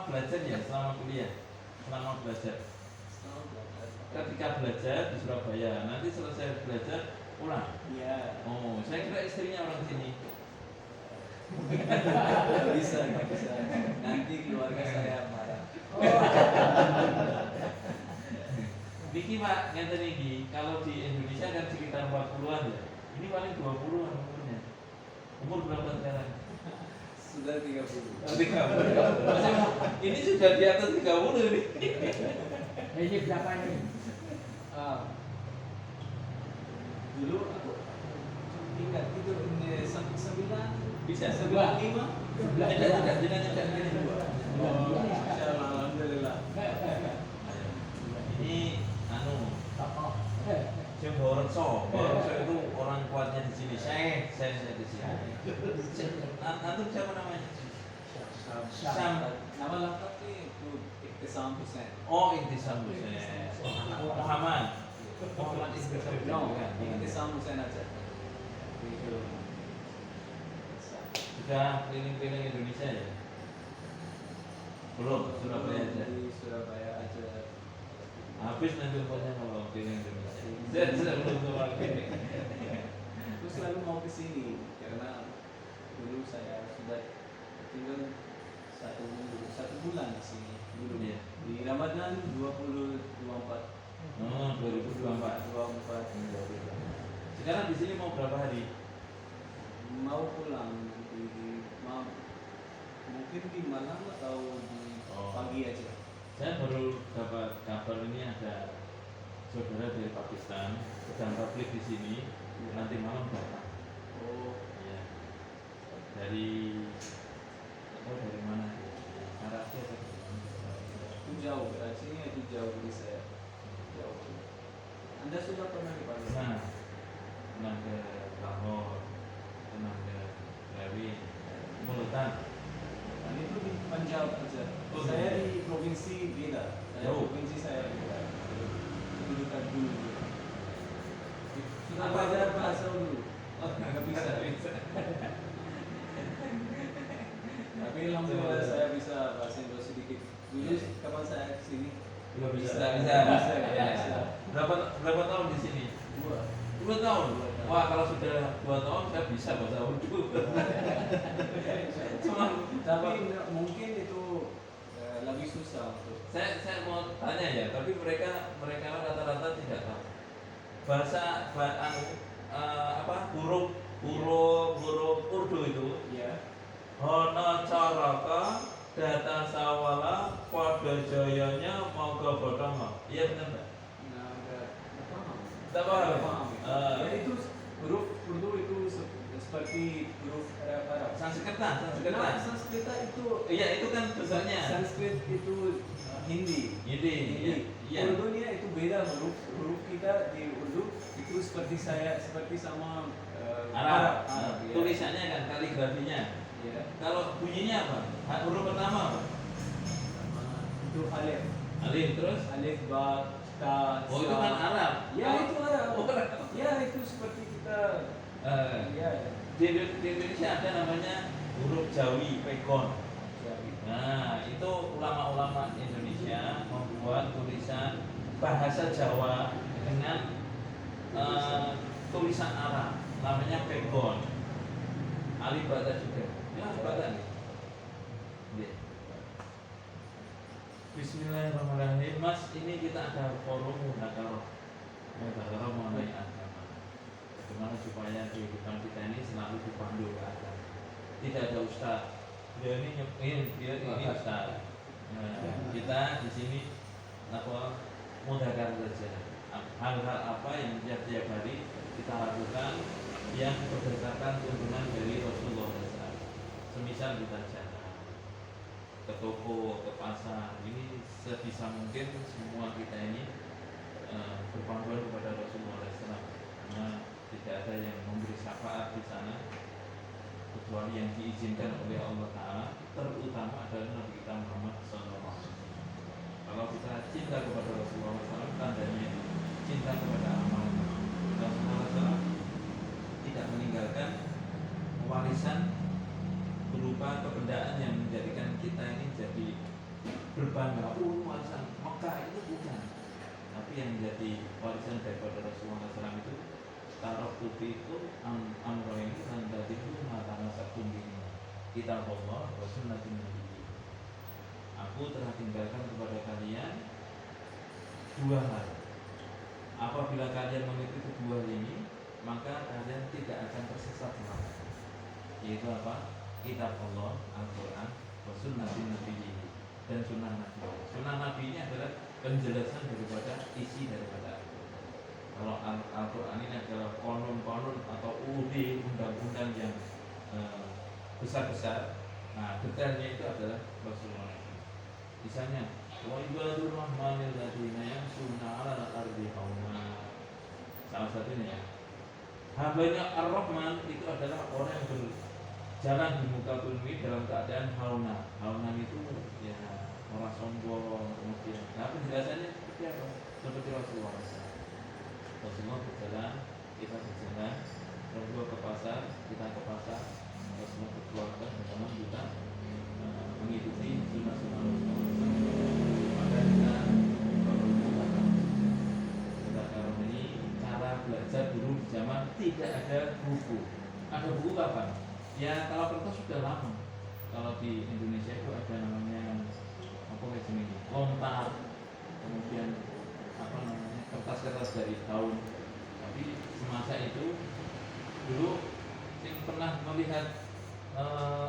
selama belajar ya, selama kuliah, selama belajar. Ketika belajar di Surabaya, nanti selesai belajar pulang. Iya. Oh, saya kira istrinya orang sini. Nggak bisa. Nanti keluarga saya marah. Niki Pak, ngeten niki, kalau di Indonesia kan sekitar 40-an ya. Ini paling 20-an umurnya. Umur berapa sekarang? Sudah 30. 30. Ini sudah di atas 30 nih. Ini berapa ini? Dulu aku ingat itu ini 9 Bisa. 95. Tidak. Oh, insyaallah, alhamdulillah. Ini Jeng Borekso itu orang kuatnya di sini. Saya di sini. Antum siapa namanya? Sam. Nama lengkapnya itu Iktisam Hussein. Oh, Intisam Hussein. Muhammad Intisam. No, Iktisam Hussein aja. Itu. Sudah keliling-keliling Indonesia ya? Belum, Surabaya aja. Di Surabaya aja. Habis nanti umurnya kalau keliling Indonesia. Saya belum tua keliling. Aku selalu mau ke sini karena dulu saya sudah tinggal 1 bulan di sini dulu. Iya. Di Ramadan 2024. Oh, 2024. 24. Sekarang di sini mau berapa hari? Mau pulang mungkin di malam atau di pagi aja. Saya baru dapat kabar ini ada saudara dari Pakistan sedang publik di sini, nanti malam datang. Oh, Iya. Dari mana? Karachi atau dari mana? itu jauh, Karachinya itu jauh dari saya. Jauh. Anda sudah pernah di Pakistan? Pernah ke Lahore, pernah ke Lewin, Multan. Dan itu di Punjab aja. Oh, Saya iya. di provinsi beda. Jauh. Provinsi saya beda. Kedudukan dulu. Sudah Apa belajar itu? bahasa dulu. Oh, nggak bisa. Tapi alhamdulillah saya bisa bahasa Indo sedikit. Dulu kapan saya kesini? Bisa. Bisa. Berapa tahun di sini? 2 tahun. Wah, kalau sudah 2 tahun saya bisa bahasa Urdu. Tapi mungkin itu lebih susah untuk. Saya mau tanya ya, tapi mereka rata-rata tidak tahu bahasa huruf Urdu itu. Ya. Hono caraka data sawala pada jayanya moga bodong. Iya benar Mbak? Nah, nggak paham. Tidak paham. Ya itu huruf Urdu itu seperti huruf Arab. Sanskerta. Nah, Sanskrita itu. Iya, itu kan besarnya. Sanskrit itu Hindi. Iya. Urdunya itu beda huruf kita di Urdu itu seperti sama Arab. ya. Tulisannya kan kaligrafinya. Ya. Kalau bunyinya apa? Huruf pertama apa? Itu alif. Alif terus? Alif, ba, ta, Oh, itu sa. kan Arab. Ya itu Arab. Oh, Arab. Ya itu seperti kita. Ya. Di Indonesia ada namanya huruf Jawi, pegon. Jadi. Nah, itu ulama-ulama Indonesia membuat tulisan bahasa Jawa dengan tulisan Arab, namanya pegon. Alif Bata juga. Ya, Bata nih. Iya. Bismillahirrahmanirrahim. Mas, ini kita ada forum muhadharah mengenai agama. Bagaimana supaya kehidupan kita ini selalu dipandu ke agama. Tidak ada ustaz. Dia ini ustaz. Nah, kita di sini mudahkan saja. Hal-hal apa yang tiap-tiap hari kita lakukan yang berdasarkan tuntunan dari Rasulullah SAW. Semisal kita jalan ke toko, ke pasar, ini sebisa mungkin semua kita ini berpanduan kepada Rasulullah SAW. Karena tidak ada yang memberi syafaat di sana kecuali yang diizinkan oleh Allah Taala, terutama adalah Nabi kita Muhammad SAW. Kalau kita cinta kepada Rasulullah SAW, tandanya cinta kepada amal Rasulullah SAW tidak meninggalkan warisan berupa kebendaan yang menjadikan kita ini jadi berbangga, warisan Mekah itu bukan. Tapi yang menjadi warisan daripada Rasulullah SAW itu taruh tuti itu amro ini dan tadi itu mata masa ini kitab Allah wa sunnatin Nabi. Aku telah tinggalkan kepada kalian dua hal. Apabila kalian mengikuti dua ini, maka kalian tidak akan tersesat selamanya. Yaitu apa? Kitab Allah, Al-Quran, wa sunnatin Nabi, dan sunnah Nabi. Sunnah Nabi ini adalah penjelasan daripada isi daripada Al-Quran. Kalau Al-Quran ini adalah konun-konun atau undang-undang yang besar-besar. Nah, detailnya itu adalah Rasulullah. Misalnya, wa ibadur rahmanil ladzina yamshuna 'alal ardi hauna. Salah satunya ya. Hambanya Ar-Rahman itu adalah orang yang berjalan di muka bumi dalam keadaan hauna. Hauna itu ya orang sombong, kemudian. Nah, penjelasannya seperti apa? Seperti Rasulullah. Rasulullah berjalan, kita berjalan. Rasulullah ke pasar, kita ke pasar. Rasulullah berkeluarga bersama kita mengikuti sunnah-sunnah Rasulullah. Maka kita ini cara belajar dulu di zaman tidak ada buku. Ada buku kapan? Ya kalau kertas sudah lama. Kalau di Indonesia itu ada namanya apa ini? Lontar. Kemudian apa namanya? Kertas-kertas dari tahun. Tapi semasa itu dulu yang pernah melihat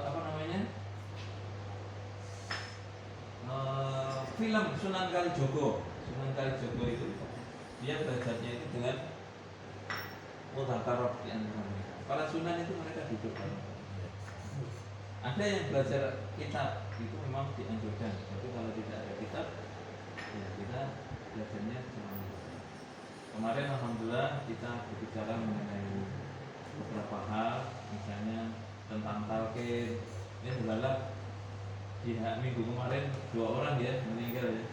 apa namanya? Film Sunan Kalijogo. Sunan Kalijogo itu dia belajarnya itu dengan mudzakarah di antara mereka. Para sunan itu mereka duduk bareng. Ada yang belajar kitab itu memang dianjurkan. Tapi kalau tidak ada kitab, ya kita belajarnya cuma. Kemarin alhamdulillah kita berbicara mengenai beberapa hal, misalnya tentang talqin. Ini adalah di minggu kemarin 2 orang ya meninggal ya.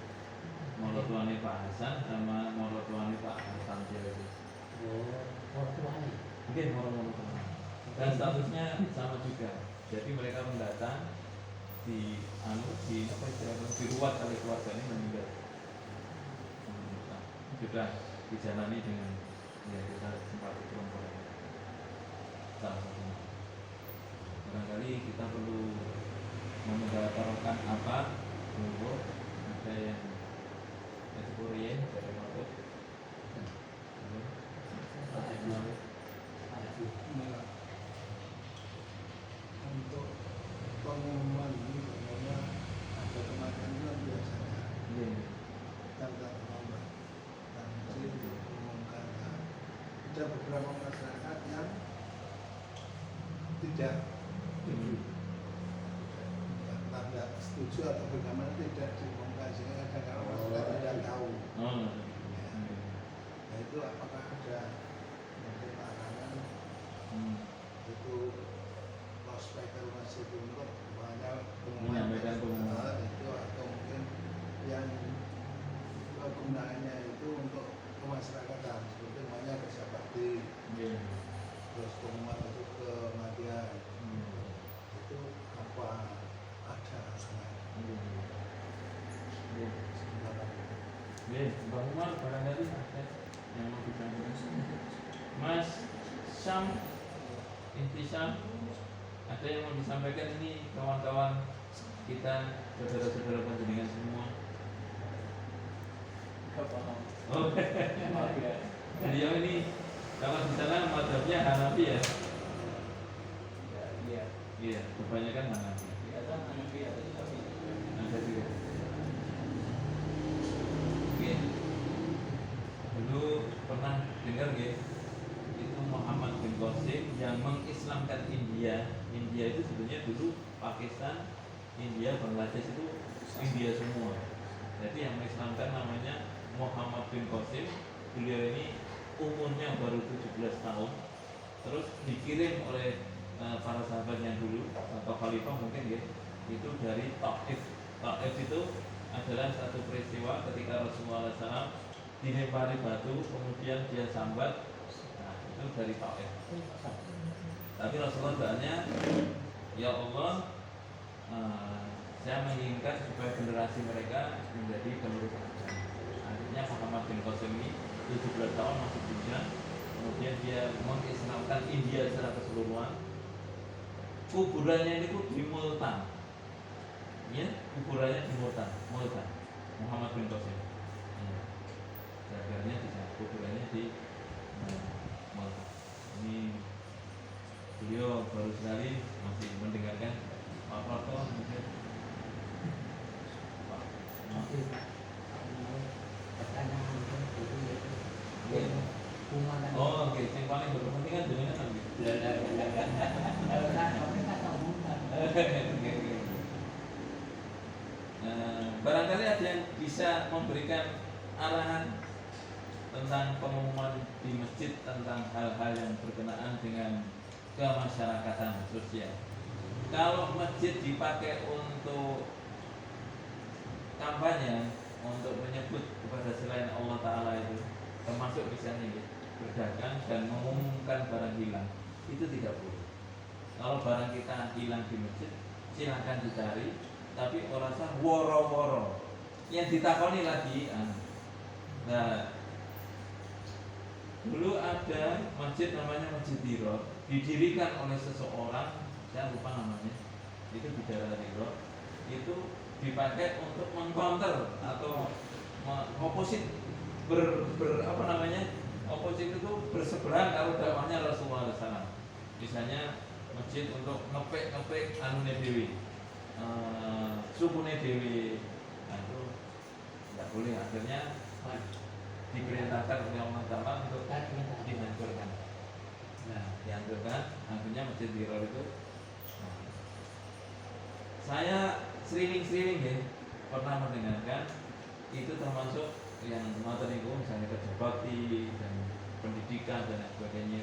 Morotuane Pak Hasan sama morotuane Pak Hasan itu. Orang tuanya. Mungkin morotuane. Dan statusnya sama juga. Jadi mereka mendatang di apa istilahnya diruat oleh keluarganya meninggal. Sudah dijalani dengan ya kita sempat kelompok. Salah satunya. Barangkali kita perlu memudahkan apa monggo ada yang Korea dari Maret untuk pengumuman ini sebenarnya ada kematian luar biasanya tanda terlambat dan mesti diumumkan. Ada beberapa masyarakat yang tidak setuju atau bagaimana tidak diumumkan sehingga kadang-kadang masyarakat tidak tahu. Nah itu apakah ada mungkin larangan itu loudspeaker masih untuk banyak menyampaikan pengumuman itu atau mungkin yang kegunaannya itu untuk kemasyarakatan seperti namanya kerja bakti, terus pengumuman untuk kematian itu apa ada Bang Umar barangkali ada yang mau disampaikan. Mas Syam, Intisam, ada yang mau disampaikan ini kawan-kawan kita, saudara-saudara panjenengan semua. Oh, beliau ini kalau di sana mazhabnya Hanafi ya? Iya, kebanyakan Hanafi. Ada juga. Oke. Dulu pernah dengar ya, itu Muhammad bin Qasim yang mengislamkan India. India itu sebenarnya dulu Pakistan, India, Bangladesh itu India semua. Jadi yang mengislamkan namanya Muhammad bin Qasim. Beliau ini umurnya baru 17 tahun. Terus dikirim oleh para sahabat yang dulu atau khalifah mungkin ya, itu dari Taif. Taif itu adalah satu peristiwa ketika Rasulullah SAW dilempari batu kemudian dia sambat. Nah itu dari Taif. Tapi Rasulullah doanya, ya Allah, saya menginginkan supaya generasi mereka menjadi penerus agama. Akhirnya Muhammad bin Qasim ini 17 tahun masih bujang, kemudian dia mengislamkan India secara keseluruhan. Kuburannya itu di Multan, ya, kuburannya di Multan, Muhammad bin Qasim. Jagarnya di sana, kuburannya di Multan. Ini beliau baru sekali masih mendengarkan Pak Proto mungkin. Nanti mau pertanyaan itu kumaha. Oh, oke. Yang paling berpenting kan jenengan kan. Kalau saya tahu bukan. Barangkali ada yang bisa memberikan arahan tentang pengumuman di masjid tentang hal-hal yang berkenaan dengan kemasyarakatan sosial. Kalau masjid dipakai untuk kampanye, untuk menyebut kepada selain Allah Ta'ala itu, termasuk misalnya berdagang dan mengumumkan barang hilang, itu tidak boleh. Kalau barang kita hilang di masjid, silahkan dicari, tapi orang sah woro-woro. Yang ditakoni lagi, nah, dulu ada masjid namanya Masjid Diror, didirikan oleh seseorang, saya lupa namanya, itu di daerah Diror, itu dipakai untuk mengcounter atau oposit apa namanya, oposit itu berseberangan kalau dakwahnya Rasulullah SAW. Misalnya masjid untuk ngepek anune dewi, sukune dewi, nah itu tidak boleh. Akhirnya diperintahkan oleh Allah Ta'ala untuk dihancurkan. Nah, dihancurkan. Akhirnya masjid Diror itu, saya sering ya pernah mendengarkan itu, termasuk yang nonton itu misalnya kerja bakti dan pendidikan dan sebagainya,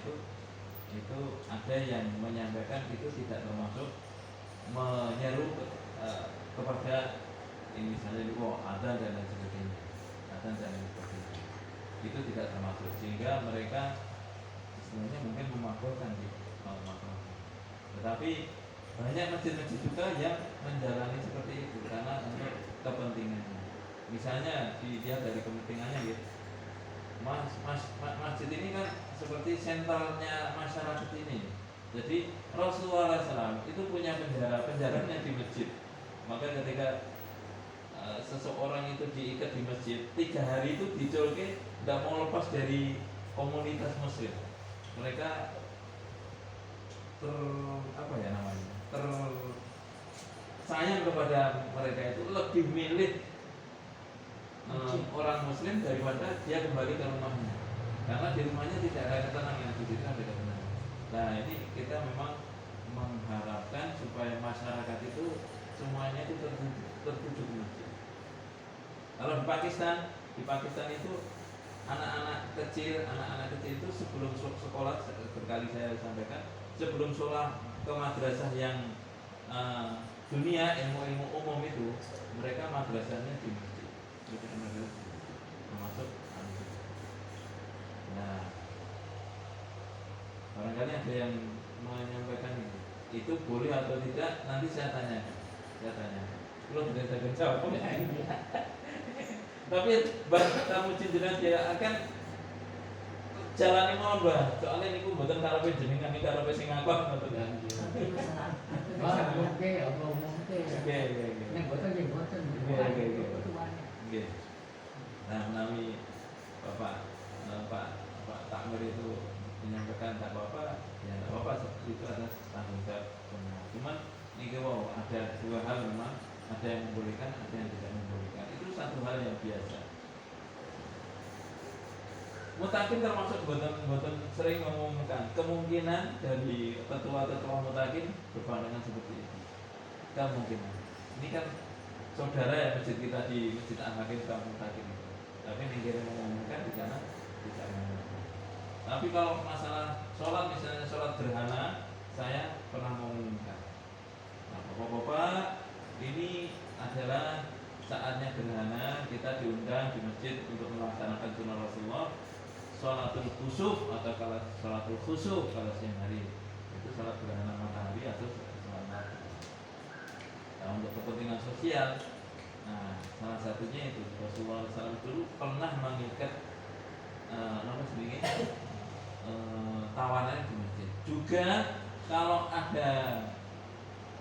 itu ada yang menyampaikan itu tidak termasuk menyeru kepada ini, misalnya itu adzan dan lain sebagainya, adzan dan lain sebagainya, itu tidak termasuk, sehingga mereka sebenarnya mungkin memakbulkan sih, tetapi banyak masjid-masjid juga yang menjalani seperti itu karena untuk kepentingannya. Misalnya dia dari kepentingannya gitu. Masjid ini kan seperti sentralnya masyarakat ini. Jadi Rasulullah SAW itu punya penjaranya di masjid. Maka ketika seseorang itu diikat di masjid, 3 hari itu dicolke tidak mau lepas dari komunitas muslim. Mereka sayang kepada mereka, itu lebih milih orang muslim daripada dia kembali ke rumahnya, karena di rumahnya tidak ada ketenangan, di situ ada ketenangan. Nah, ini kita memang mengharapkan supaya masyarakat itu semuanya itu tertuju ke masjid. Kalau di Pakistan itu anak-anak kecil itu sebelum sekolah, berkali saya sampaikan, sebelum sekolah ke madrasah yang dunia ilmu umum itu, mereka madrasahnya di masjid, termasuk. Nah, barangkali ada yang menyampaikan itu boleh atau tidak, nanti saya tanya. Belum tidak jawab. Tapi tamu jenengan dia akan jalani mawon, Mbah. Soalnya niku mboten karepe jenengan, iki karepe sing ngakon ngoten. Wah, oke, oke. Nggih. Nek boten nggih boten. Nggih. Nah, menawi Bapak Takmir itu menyampaikan tak apa-apa, ya tak apa-apa, itu adalah tanggung jawab. Cuman niki wow, ada 2 hal memang, ada yang membolehkan, ada yang tidak membolehkan. Itu satu hal yang biasa. Mutakin termasuk boten sering mengumumkan. Kemungkinan dari tetua mutakin berpandangan seperti itu. Kemungkinan. Ini kan saudara ya, masjid kita di Masjid Al-Hakim suka mutakin itu. Tapi yang mengumumkan di sana tidak mengumumkan. Tapi kalau masalah sholat, misalnya sholat gerhana, saya pernah mengumumkan. Nah, Bapak-bapak, ini adalah saatnya gerhana, kita diundang di masjid untuk melaksanakan sunnah Rasulullah, sholatul khusuf atau kalau sholatul khusuf kalau siang hari, itu sholat gerhana matahari atau sholat maghrib. untuk kepentingan sosial. Nah, salah satunya itu Rasulullah SAW dulu pernah mengikat apa sedikit tawanan di masjid. Juga kalau ada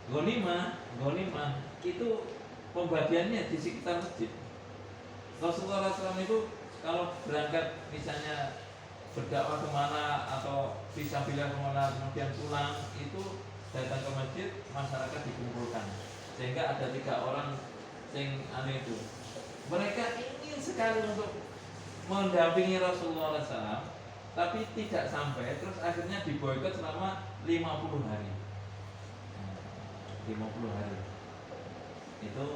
ghanimah itu pembagiannya di sekitar masjid. Rasulullah SAW itu kalau berangkat misalnya berdakwah kemana atau fisabilillah kemana kemudian pulang itu datang ke masjid, masyarakat dikumpulkan sehingga ada 3 orang sing aneh itu mereka ingin sekali untuk mendampingi Rasulullah SAW tapi tidak sampai, terus akhirnya diboikot selama 50 hari. 50 hari itu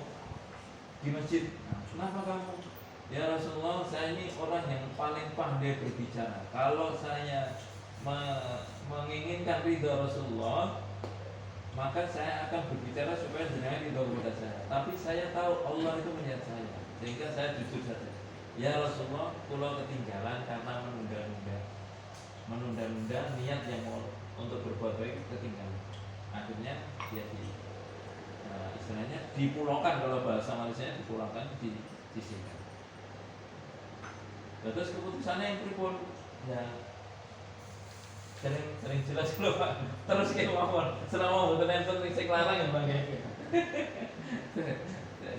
di masjid. Kenapa kamu? Ya Rasulullah, saya ini orang yang paling pandai berbicara. Kalau saya menginginkan ridha Rasulullah, maka saya akan berbicara supaya jenengan ridha kepada saya. Tapi saya tahu Allah itu melihat saya, sehingga saya jujur saja. Ya Rasulullah, pulau ketinggalan karena menunda-nunda niat yang mau untuk berbuat baik ketinggalan. Akhirnya dia istilahnya dipulaukan, kalau bahasa Malaysia dipulaukan, disingkat. Terus keputusannya yang pripun ya sering jelas loh Pak. Terus kayak mawon selama mboten enten sing larang ya Bang.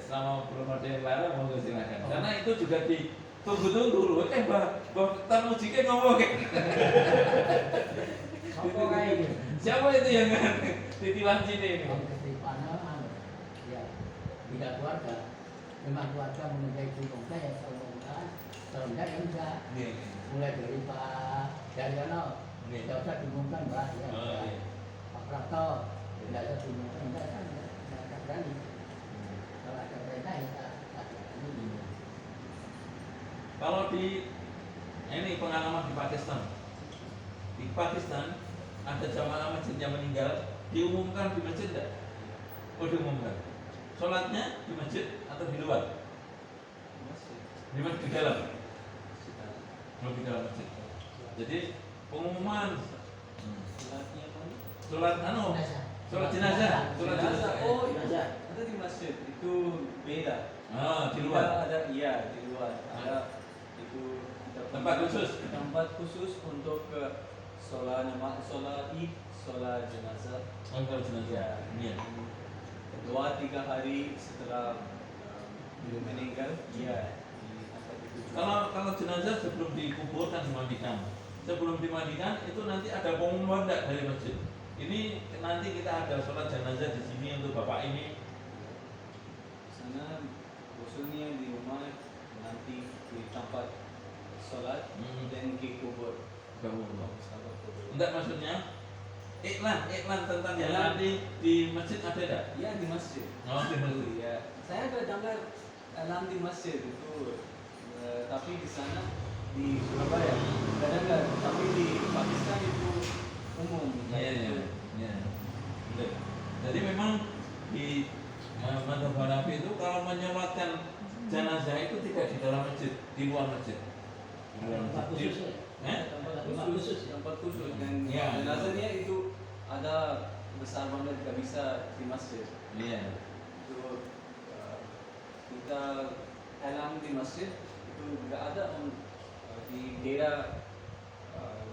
Selama belum ada yang larang monggo silakan. Karena itu juga ditunggu-tunggu loh. Mbah tamu jike ngomong kayak. Apa kayak gitu? Siapa itu yang titipan sini ini? Ketipannya ya tidak keluarga. Memang keluarga mengenai gunung saya kalau enggak ya enggak. Mulai dari Pak Daryono, tidak usah diumumkan Pak. Ya, Pak Prato, tidak usah diumumkan, enggak kan? Enggak berani. Kalau ada perintah ya tak berani. Kalau di ini pengalaman di Pakistan ada jamaah masjid yang meninggal, diumumkan di masjid enggak? Oh, diumumkan. Sholatnya di masjid atau di luar? Di mana? Di dalam? Di dalam masjid. Jadi pengumuman sholat jenazah. Oh iya, ada di masjid itu beda. Di luar. Ada di luar. Ada itu tempat khusus untuk sholat Id, sholat jenazah. Sholat jenazah. Iya. 2-3 hari setelah meninggal, iya. Kalau jenazah sebelum dikuburkan dimandikan. Sebelum dimandikan itu nanti ada pengumuman enggak dari masjid. Ini nanti kita ada sholat jenazah di sini untuk bapak ini. Sana usulnya di rumah nanti di tempat sholat dan dikubur. Enggak, maksudnya iklan tentang yang nanti di masjid ada enggak? Iya, di masjid. Oh, di masjid. Ya. Saya ada dengar alam di masjid itu, tapi di sana di Surabaya ada dengar, tapi di Pakistan itu umum. Iya. Betul. Jadi memang di mazhab Hanafi itu kalau menyolatkan jenazah itu tidak di dalam masjid, di luar masjid. Di luar masjid. Tempat khusus dan Ya. jenazahnya itu ada besar banget, gak bisa di masjid. Iya. Itu kita alam di masjid itu gak ada di daerah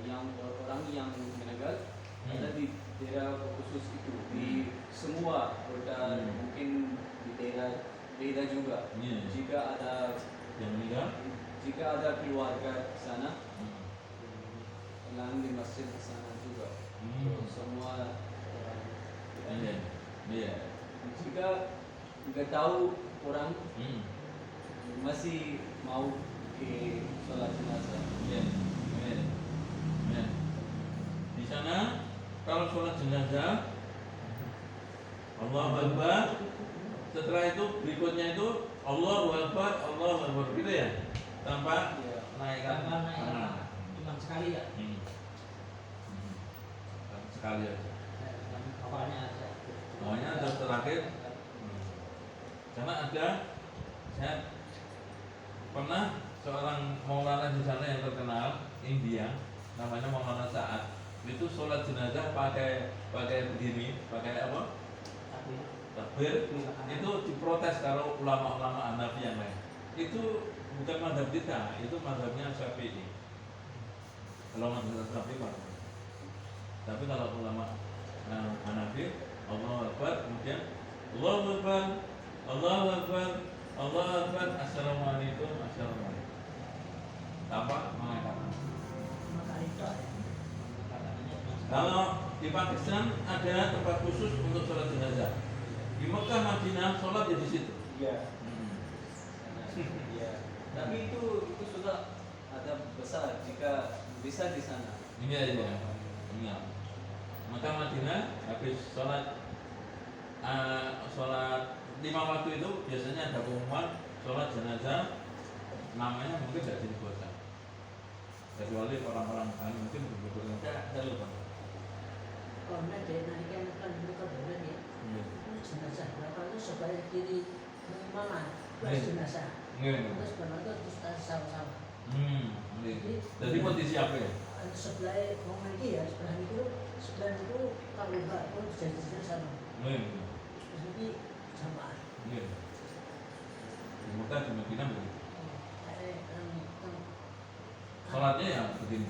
yang orang yang meninggal, ada di daerah khusus itu di semua kota, mungkin di daerah beda juga. Jika ada Yang meninggal, jika ada keluarga di sana, alam di masjid di sana juga. Semua Iya. jika nggak tahu orang masih mau ke sholat jenazah. Iya. Di sana kalau sholat jenazah Allahu Akbar, setelah itu berikutnya itu Allahu Akbar gitu ya, tanpa naikkan tangan. Cuma sekali ya. Sekali aja. Awalnya aja. Pokoknya terus terakhir. Karena ada, saya pernah seorang maulana di sana yang terkenal India, namanya Maulana Sa'ad. Itu sholat jenazah pakai begini, pakai apa? takbir itu diprotes kalau ulama-ulama Hanafi yang lain. Itu bukan mazhab kita, itu mazhabnya Syafi'i. Kalau mazhab Syafi'i Pak. Tapi kalau ulama Hanafi, Allahu Akbar, kemudian Allahu Akbar, Allahu Akbar, Allahu Akbar, Assalamualaikum, Assalamualaikum. Tanpa mengangkat. Maka itu ya. Kalau di Pakistan ada tempat khusus untuk sholat jenazah. Di Mekah, Madinah, sholat ya di situ. Iya. Iya. Tapi itu sudah ada besar jika bisa di sana. Ini aja. Ini. Mekah, Madinah, habis sholat sholat 5 waktu itu biasanya ada pengumuman sholat jenazah, namanya mungkin tidak jadi kota. Kecuali orang-orang mungkin betul-betul ada lupa. Karena dia nanti kan bukan bulan ya. Jenazah berapa itu sebelah kiri mana? Plus jenazah. Terus berapa terus sama-sama. Jadi posisi apa ya? Sebelah orang lagi ya, sebelah itu kalau enggak pun jenazahnya sama. Terus nanti sama. Di Mekah di Madinah begitu. Sholatnya ya begini.